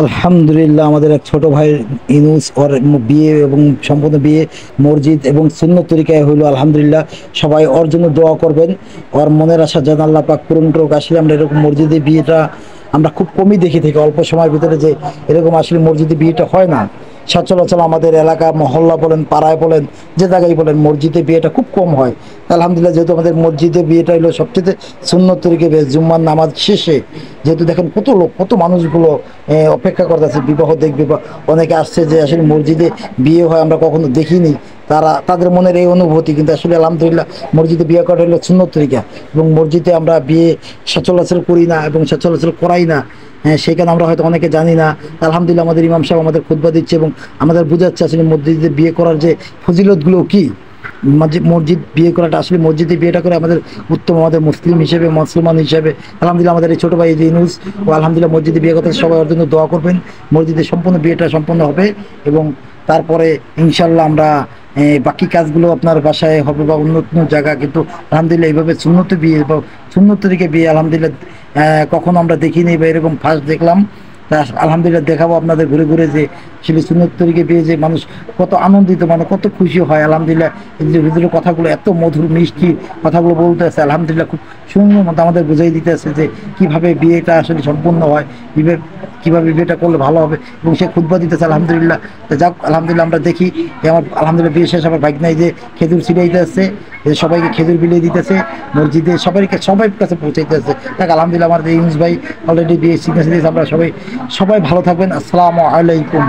আলহামদুলিল্লাহ আমাদের এক ছোট ভাইয়ের ইনুস ওর বিয়ে এবং সম্পূর্ণ বিয়ে মসজিদ এবং সুন্নত তরিকায় হইলো। আলহামদুলিল্লাহ, সবাই ওর জন্য দোয়া করবেন। ওর মনের আশা যেন আল্লাহ পাক পূরণ করুক। আসলে আমরা এরকম মসজিদে বিয়েটা আমরা খুব কমই দেখি থাকি, অল্প সময়ের ভিতরে যে এরকম আসলে মসজিদে বিয়েটা হয় না। সচরাচর আমাদের এলাকা মহল্লা বলেন, পাড়ায় বলেন, যে জায়গায় বলেন, মসজিদে বিয়েটা খুব কম হয়। আলহামদুলিল্লাহ, যেহেতু আমাদের মসজিদে বিয়েটা হলো সবচেয়ে সুন্নত তরিকে বেশ, জুম্মার নামাজ শেষে যেহেতু দেখেন কত লোক, কত মানুষগুলো অপেক্ষা করতেছে বিবাহ দেখবে, বা অনেকে আসছে যে আসলে মসজিদে বিয়ে হয় আমরা কখনো দেখিনি, তাদের মনের এই অনুভূতি। কিন্তু আসলে আলহামদুলিল্লাহ, মসজিদে বিয়ে করা হলো সুন্নত তরিকা, এবং মসজিদে আমরা বিয়ে সচরাচর করি না এবং সচরাচর করাই না। হ্যাঁ, সেখানে আমরা হয়তো অনেকে জানি না। আলহামদুলিল্লাহ, আমাদের ইমাম সাহেব আমাদের খুতবা দিচ্ছে এবং আমাদের বোঝাচ্ছে আসলে মসজিদে বিয়ে করার যে ফজিলতগুলো কি। মসজিদ বিয়ে করাটা আসলে মসজিদে বিয়েটা করে আমাদের উত্তম, আমাদের মুসলিম হিসেবে, মুসলমান হিসেবে। আলহামদুলিল্লাহ, আমাদের এই ছোটো ভাই যে ইউনুস, ও আলহামদুলিল্লাহ মসজিদে বিয়ে করতে সবাই ওর জন্য দোয়া করবেন। মসজিদে সম্পূর্ণ বিয়েটা সম্পন্ন হবে এবং তারপরে ইনশাল্লাহ আমরা বাকি কাজগুলো আপনার বাসায় হবে বা অন্য অন্য জায়গা। কিন্তু আলহামদুলিল্লাহ এইভাবে সুন্নত বিয়ে বা সুন্নত তরিকে বিয়ে আলহামদুলিল্লাহ কখনো আমরা দেখিনি, বা এরকম ফার্স্ট দেখলাম। তা আলহামদুলিল্লাহ দেখাবো আপনাদের ঘুরে ঘুরে যে আসলে সুন্নত তরিকে বিয়ে যে মানুষ কত আনন্দিত, মানে কত খুশি হয়। আলহামদুলিল্লাহ, এই যে ভিতরে কথাগুলো এত মধুর মিষ্টি কথাগুলো বলতে আছে, আলহামদুলিল্লাহ খুব সুন্দর মতো আমাদের বুঝাই দিতে আছে যে কীভাবে বিয়েটা আসলে সম্পূর্ণ হয়, কীভাবে বিয়েটা করলে ভালো হবে, এবং সে খুতবা দিতেছে। আলহামদুলিল্লাহ, তো যাক, আলহামদুলিল্লাহ আমরা দেখি যে আমার আলহামদুলিল্লাহ বিয়ে শেষ, আমার ভাগনাই যে খেজুর ছিটাইতে আসছে, যে সবাইকে খেজুর বিলিয়ে দিতেছে মসজিদে, সবাই কাছে পৌঁছাইতে আছে। দেখ আলহামদুলিল্লাহ, আমার ইউনুস ভাই অলরেডি বিয়ে সিগনেচার দিয়েছে। আমরা সবাই ভালো থাকবেন। আসসালামু আলাইকুম।